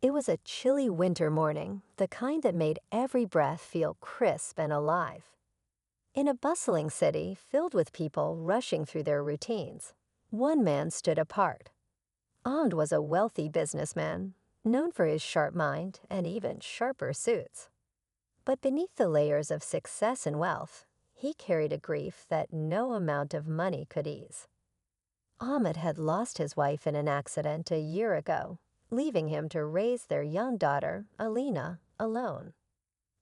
It was a chilly winter morning, the kind that made every breath feel crisp and alive. In a bustling city filled with people rushing through their routines, one man stood apart. Ahmed was a wealthy businessman, known for his sharp mind and even sharper suits. But beneath the layers of success and wealth, he carried a grief that no amount of money could ease. Ahmed had lost his wife in an accident a year ago, leaving him to raise their young daughter, Alina, alone.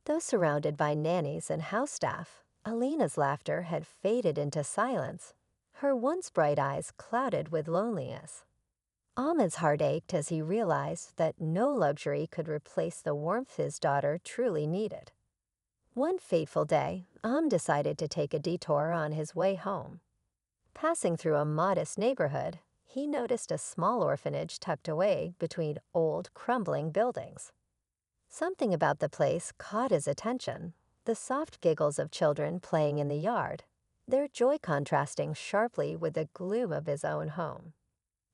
Though surrounded by nannies and house staff, Alina's laughter had faded into silence, her once bright eyes clouded with loneliness. Ahmed's heart ached as he realized that no luxury could replace the warmth his daughter truly needed. One fateful day, Ahmed decided to take a detour on his way home. Passing through a modest neighborhood, he noticed a small orphanage tucked away between old, crumbling buildings. Something about the place caught his attention, the soft giggles of children playing in the yard, their joy contrasting sharply with the gloom of his own home.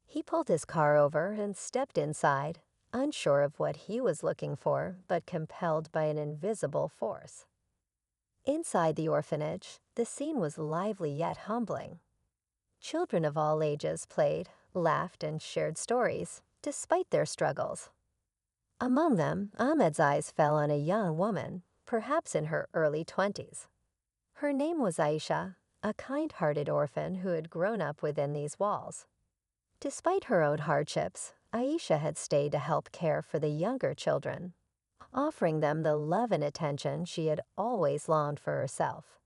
He pulled his car over and stepped inside, unsure of what he was looking for, but compelled by an invisible force. Inside the orphanage, the scene was lively yet humbling. Children of all ages played, laughed, and shared stories, despite their struggles. Among them, Ahmed's eyes fell on a young woman, perhaps in her early 20s. Her name was Aisha, a kind-hearted orphan who had grown up within these walls. Despite her own hardships, Aisha had stayed to help care for the younger children, offering them the love and attention she had always longed for herself.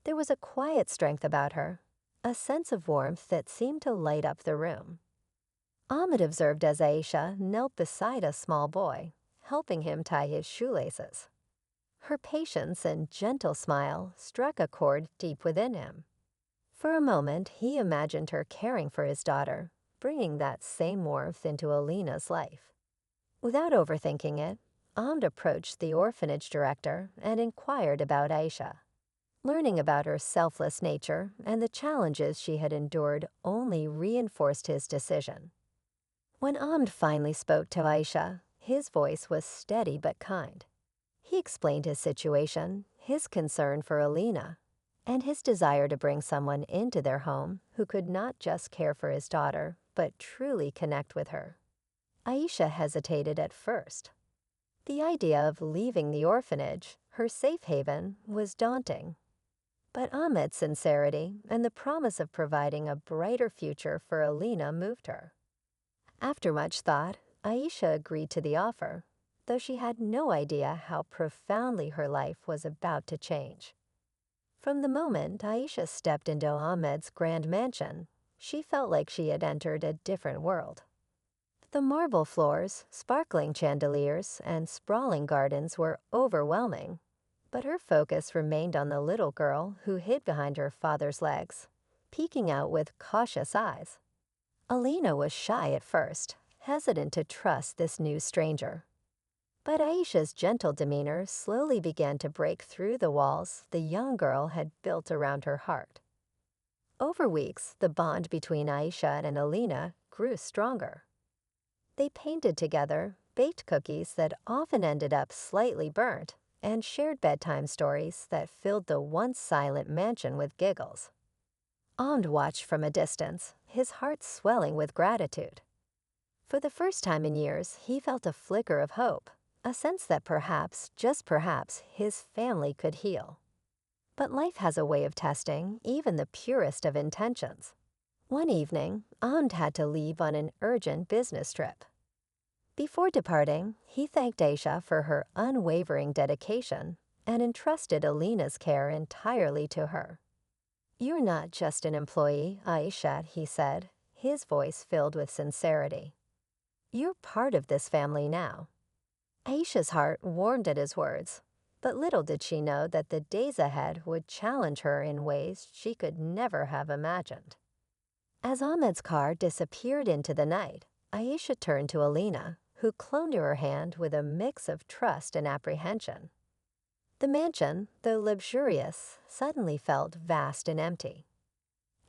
There was a quiet strength about her, a sense of warmth that seemed to light up the room. Ahmed observed as Aisha knelt beside a small boy, helping him tie his shoelaces. Her patience and gentle smile struck a chord deep within him. For a moment, he imagined her caring for his daughter, bringing that same warmth into Alina's life. Without overthinking it, Ahmed approached the orphanage director and inquired about Aisha. Learning about her selfless nature and the challenges she had endured only reinforced his decision. When Ahmed finally spoke to Aisha, his voice was steady but kind. He explained his situation, his concern for Alina, and his desire to bring someone into their home who could not just care for his daughter, but truly connect with her. Aisha hesitated at first. The idea of leaving the orphanage, her safe haven, was daunting. But Ahmed's sincerity and the promise of providing a brighter future for Alina moved her. After much thought, Aisha agreed to the offer, though she had no idea how profoundly her life was about to change. From the moment Aisha stepped into Ahmed's grand mansion, she felt like she had entered a different world. The marble floors, sparkling chandeliers, and sprawling gardens were overwhelming, but her focus remained on the little girl who hid behind her father's legs, peeking out with cautious eyes. Alina was shy at first, hesitant to trust this new stranger. But Aisha's gentle demeanor slowly began to break through the walls the young girl had built around her heart. Over weeks, the bond between Aisha and Alina grew stronger. They painted together, baked cookies that often ended up slightly burnt, and shared bedtime stories that filled the once silent mansion with giggles. Ahmed watched from a distance, his heart swelling with gratitude. For the first time in years, he felt a flicker of hope, a sense that perhaps, just perhaps, his family could heal. But life has a way of testing even the purest of intentions. One evening, Ahmed had to leave on an urgent business trip. Before departing, he thanked Aisha for her unwavering dedication and entrusted Alina's care entirely to her. "You're not just an employee, Aisha," he said, his voice filled with sincerity. "You're part of this family now." Aisha's heart warmed at his words, but little did she know that the days ahead would challenge her in ways she could never have imagined. As Ahmed's car disappeared into the night, Aisha turned to Alina, who clung to her hand with a mix of trust and apprehension. The mansion, though luxurious, suddenly felt vast and empty.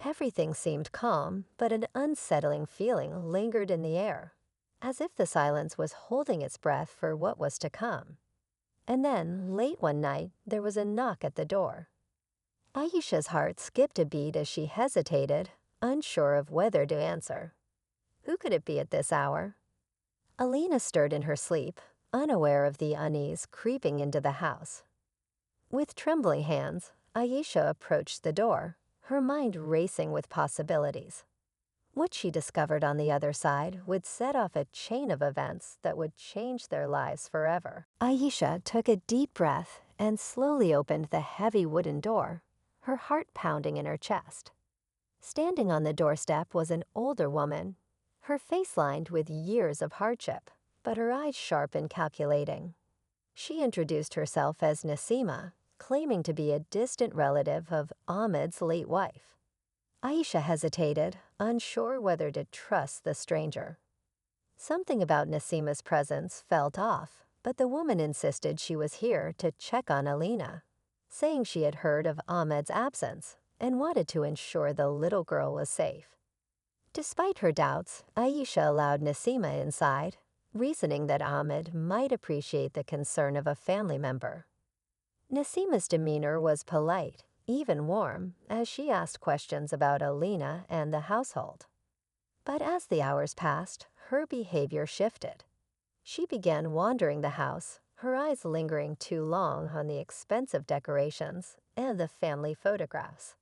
Everything seemed calm, but an unsettling feeling lingered in the air, as if the silence was holding its breath for what was to come. And then, late one night, there was a knock at the door. Aisha's heart skipped a beat as she hesitated, unsure of whether to answer. Who could it be at this hour? Alina stirred in her sleep, unaware of the unease creeping into the house. With trembling hands, Aisha approached the door, her mind racing with possibilities. What she discovered on the other side would set off a chain of events that would change their lives forever. Aisha took a deep breath and slowly opened the heavy wooden door, her heart pounding in her chest. Standing on the doorstep was an older woman, her face lined with years of hardship, but her eyes sharp and calculating. She introduced herself as Nasima, claiming to be a distant relative of Ahmed's late wife. Aisha hesitated, unsure whether to trust the stranger. Something about Nasima's presence felt off, but the woman insisted she was here to check on Alina, saying she had heard of Ahmed's absence and wanted to ensure the little girl was safe. Despite her doubts, Aisha allowed Nasima inside, reasoning that Ahmed might appreciate the concern of a family member. Nasima's demeanor was polite, even warm, as she asked questions about Alina and the household. But as the hours passed, her behavior shifted. She began wandering the house, her eyes lingering too long on the expensive decorations and the family photographs.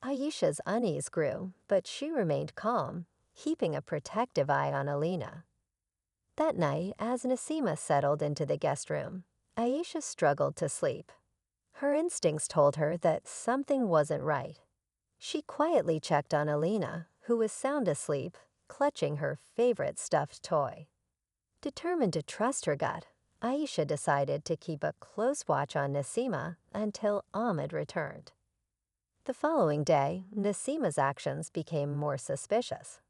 Aisha's unease grew, but she remained calm, keeping a protective eye on Alina. That night, as Nasima settled into the guest room, Aisha struggled to sleep. Her instincts told her that something wasn't right. She quietly checked on Alina, who was sound asleep, clutching her favorite stuffed toy. Determined to trust her gut, Aisha decided to keep a close watch on Nasima until Ahmed returned. The following day, Nasima's actions became more suspicious.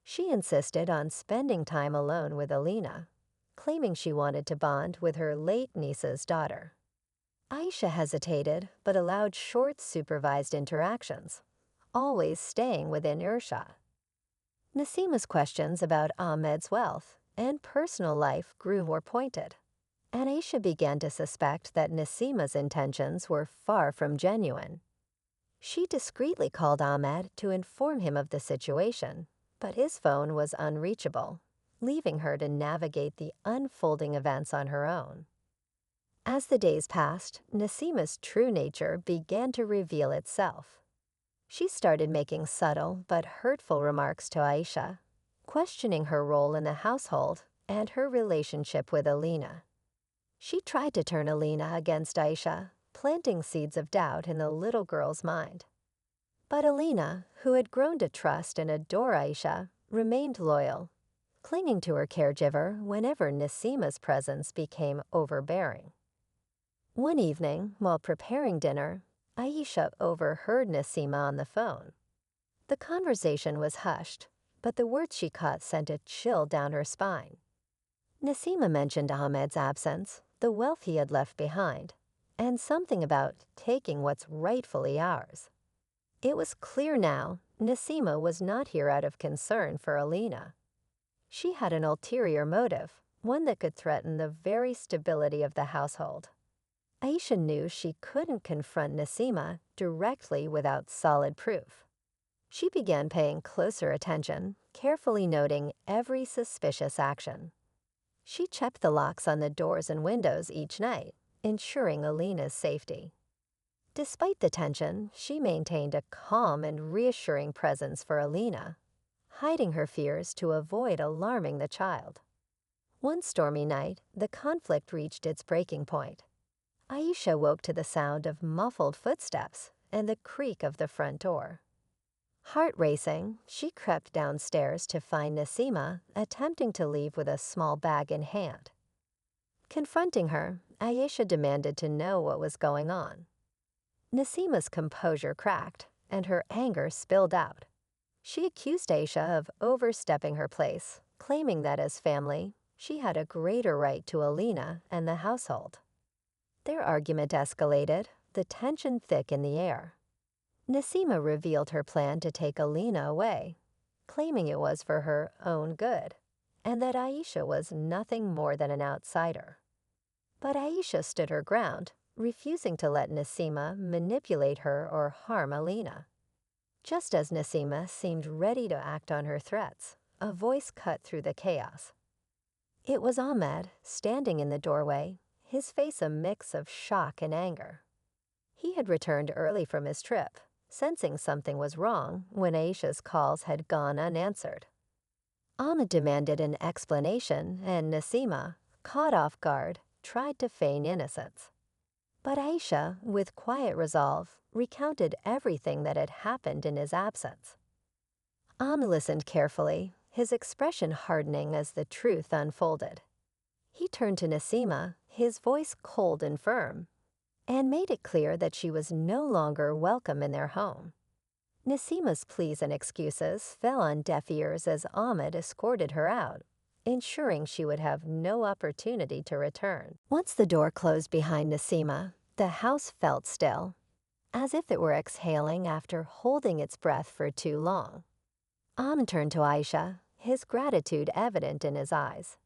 She insisted on spending time alone with Alina, claiming she wanted to bond with her late niece's daughter. Aisha hesitated but allowed short supervised interactions, always staying within earshot. Nasima's questions about Ahmed's wealth and personal life grew more pointed, and Aisha began to suspect that Nasima's intentions were far from genuine. She discreetly called Ahmed to inform him of the situation, but his phone was unreachable, leaving her to navigate the unfolding events on her own. As the days passed, Nasima's true nature began to reveal itself. She started making subtle but hurtful remarks to Aisha, questioning her role in the household and her relationship with Alina. She tried to turn Alina against Aisha, planting seeds of doubt in the little girl's mind. But Alina, who had grown to trust and adore Aisha, remained loyal, clinging to her caregiver whenever Nasima's presence became overbearing. One evening, while preparing dinner, Aisha overheard Nasima on the phone. The conversation was hushed, but the words she caught sent a chill down her spine. Nasima mentioned Ahmed's absence, the wealth he had left behind, and something about taking what's rightfully ours. It was clear now Nasima was not here out of concern for Alina. She had an ulterior motive, one that could threaten the very stability of the household. Aisha knew she couldn't confront Nasima directly without solid proof. She began paying closer attention, carefully noting every suspicious action. She checked the locks on the doors and windows each night, ensuring Alina's safety. Despite the tension, she maintained a calm and reassuring presence for Alina, hiding her fears to avoid alarming the child. One stormy night, the conflict reached its breaking point. Aisha woke to the sound of muffled footsteps and the creak of the front door. Heart racing, she crept downstairs to find Nasima attempting to leave with a small bag in hand. Confronting her, Aisha demanded to know what was going on. Nasima's composure cracked, and her anger spilled out. She accused Aisha of overstepping her place, claiming that as family, she had a greater right to Alina and the household. Their argument escalated, the tension thick in the air. Nasima revealed her plan to take Alina away, claiming it was for her own good, and that Aisha was nothing more than an outsider. But Aisha stood her ground, refusing to let Nasima manipulate her or harm Alina. Just as Nasima seemed ready to act on her threats, a voice cut through the chaos. It was Ahmed, standing in the doorway, his face a mix of shock and anger. He had returned early from his trip, sensing something was wrong when Aisha's calls had gone unanswered. Ahmed demanded an explanation, and Nasima, caught off guard, tried to feign innocence. But Aisha, with quiet resolve, recounted everything that had happened in his absence. Ahmed listened carefully, his expression hardening as the truth unfolded. He turned to Nasima, his voice cold and firm, and made it clear that she was no longer welcome in their home. Nasima's pleas and excuses fell on deaf ears as Ahmed escorted her out, ensuring she would have no opportunity to return. Once the door closed behind Nasima, the house felt still, as if it were exhaling after holding its breath for too long. Ahmed turned to Aisha, his gratitude evident in his eyes.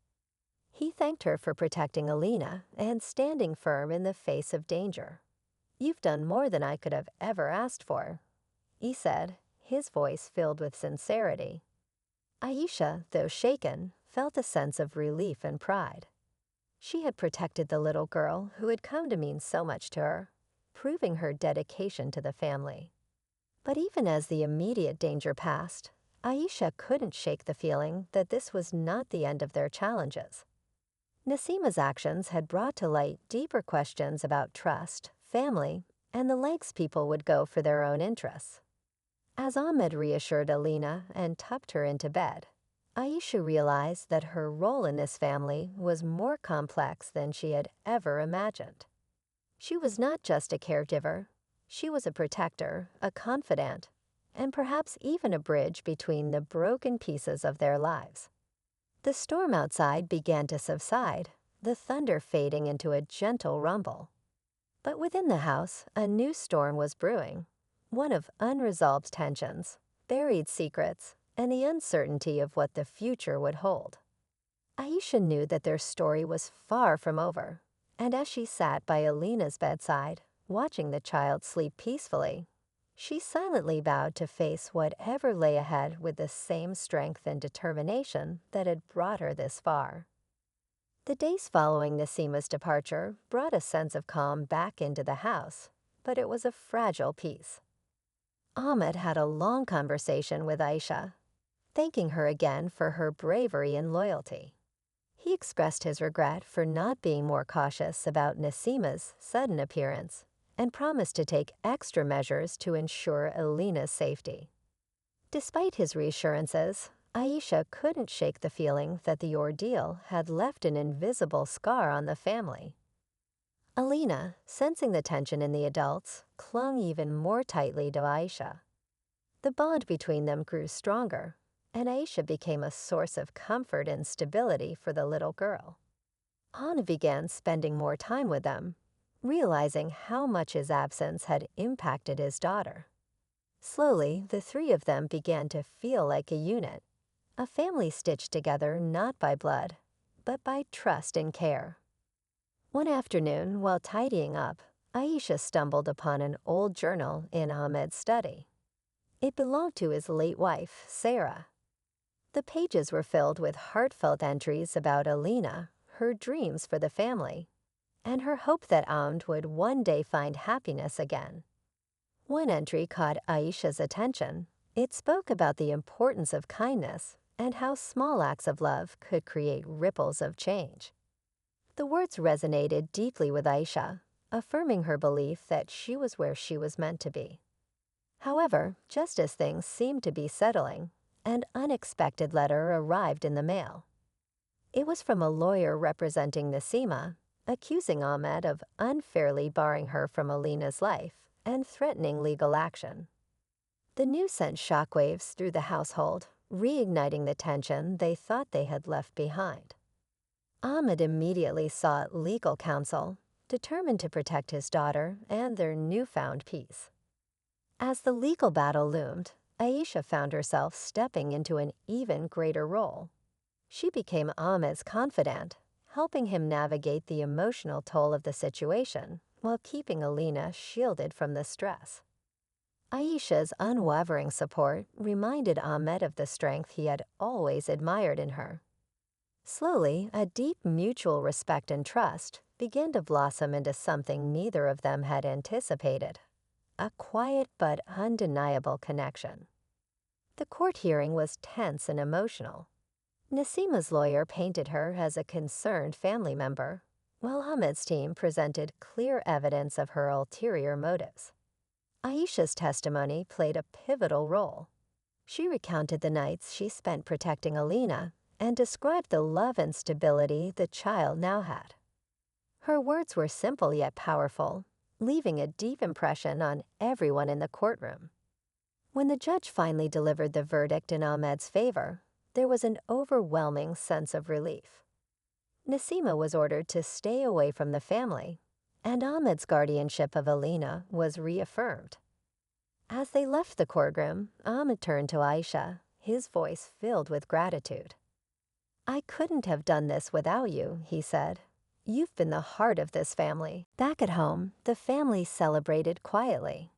He thanked her for protecting Alina and standing firm in the face of danger. "You've done more than I could have ever asked for," he said, his voice filled with sincerity. Aisha, though shaken, felt a sense of relief and pride. She had protected the little girl who had come to mean so much to her, proving her dedication to the family. But even as the immediate danger passed, Aisha couldn't shake the feeling that this was not the end of their challenges. Nasima's actions had brought to light deeper questions about trust, family, and the lengths people would go for their own interests. As Ahmed reassured Alina and tucked her into bed, Aisha realized that her role in this family was more complex than she had ever imagined. She was not just a caregiver, she was a protector, a confidant, and perhaps even a bridge between the broken pieces of their lives. The storm outside began to subside, the thunder fading into a gentle rumble. But within the house, a new storm was brewing, one of unresolved tensions, buried secrets, and the uncertainty of what the future would hold. Aisha knew that their story was far from over, and as she sat by Alina's bedside, watching the child sleep peacefully, she silently vowed to face whatever lay ahead with the same strength and determination that had brought her this far. The days following Nasima's departure brought a sense of calm back into the house, but it was a fragile peace. Ahmed had a long conversation with Aisha, thanking her again for her bravery and loyalty. He expressed his regret for not being more cautious about Nasima's sudden appearance and promised to take extra measures to ensure Alina's safety. Despite his reassurances, Aisha couldn't shake the feeling that the ordeal had left an invisible scar on the family. Alina, sensing the tension in the adults, clung even more tightly to Aisha. The bond between them grew stronger, and Aisha became a source of comfort and stability for the little girl. Anna began spending more time with them, realizing how much his absence had impacted his daughter. Slowly, the three of them began to feel like a unit, a family stitched together not by blood, but by trust and care. One afternoon, while tidying up, Aisha stumbled upon an old journal in Ahmed's study. It belonged to his late wife, Sarah. The pages were filled with heartfelt entries about Alina, her dreams for the family, and her hope that Ahmed would one day find happiness again. One entry caught Aisha's attention. It spoke about the importance of kindness and how small acts of love could create ripples of change. The words resonated deeply with Aisha, affirming her belief that she was where she was meant to be. However, just as things seemed to be settling, an unexpected letter arrived in the mail. It was from a lawyer representing Nasima, accusing Ahmed of unfairly barring her from Alina's life and threatening legal action. The news sent shockwaves through the household, reigniting the tension they thought they had left behind. Ahmed immediately sought legal counsel, determined to protect his daughter and their newfound peace. As the legal battle loomed, Aisha found herself stepping into an even greater role. She became Ahmed's confidant, helping him navigate the emotional toll of the situation while keeping Alina shielded from the stress. Aisha's unwavering support reminded Ahmed of the strength he had always admired in her. Slowly, a deep mutual respect and trust began to blossom into something neither of them had anticipated, a quiet but undeniable connection. The court hearing was tense and emotional. Nasima's lawyer painted her as a concerned family member, while Ahmed's team presented clear evidence of her ulterior motives. Aisha's testimony played a pivotal role. She recounted the nights she spent protecting Alina and described the love and stability the child now had. Her words were simple yet powerful, leaving a deep impression on everyone in the courtroom. When the judge finally delivered the verdict in Ahmed's favor, there was an overwhelming sense of relief. Nasima was ordered to stay away from the family, and Ahmed's guardianship of Alina was reaffirmed. As they left the courtroom, Ahmed turned to Aisha, his voice filled with gratitude. "I couldn't have done this without you," he said. "You've been the heart of this family." Back at home, the family celebrated quietly.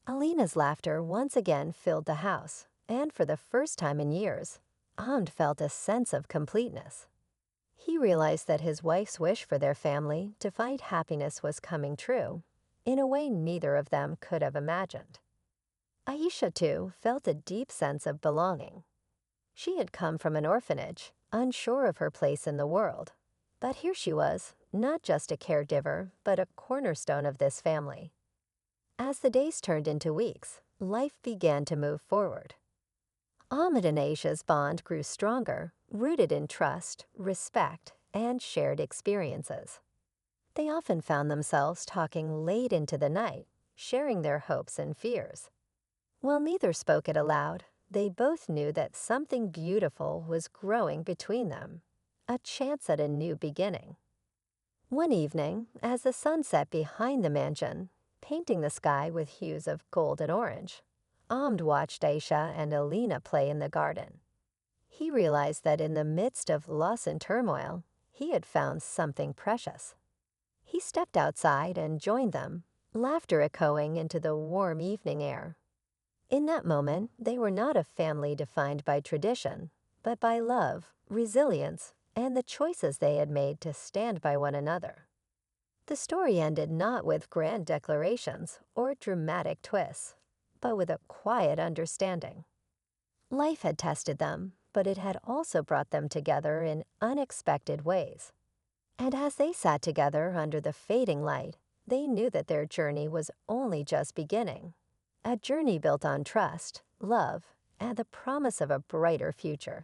Alina's laughter once again filled the house, and for the first time in years, Ahmed felt a sense of completeness. He realized that his wife's wish for their family to find happiness was coming true, in a way neither of them could have imagined. Aisha, too, felt a deep sense of belonging. She had come from an orphanage, unsure of her place in the world. But here she was, not just a caregiver, but a cornerstone of this family. As the days turned into weeks, life began to move forward. Ahmed and Aisha's bond grew stronger, rooted in trust, respect, and shared experiences. They often found themselves talking late into the night, sharing their hopes and fears. While neither spoke it aloud, they both knew that something beautiful was growing between them, a chance at a new beginning. One evening, as the sun set behind the mansion, painting the sky with hues of gold and orange, Ahmed watched Aisha and Alina play in the garden. He realized that in the midst of loss and turmoil, he had found something precious. He stepped outside and joined them, laughter echoing into the warm evening air. In that moment, they were not a family defined by tradition, but by love, resilience, and the choices they had made to stand by one another. The story ended not with grand declarations or dramatic twists, but with a quiet understanding. Life had tested them, but it had also brought them together in unexpected ways. And as they sat together under the fading light, they knew that their journey was only just beginning. A journey built on trust, love, and the promise of a brighter future.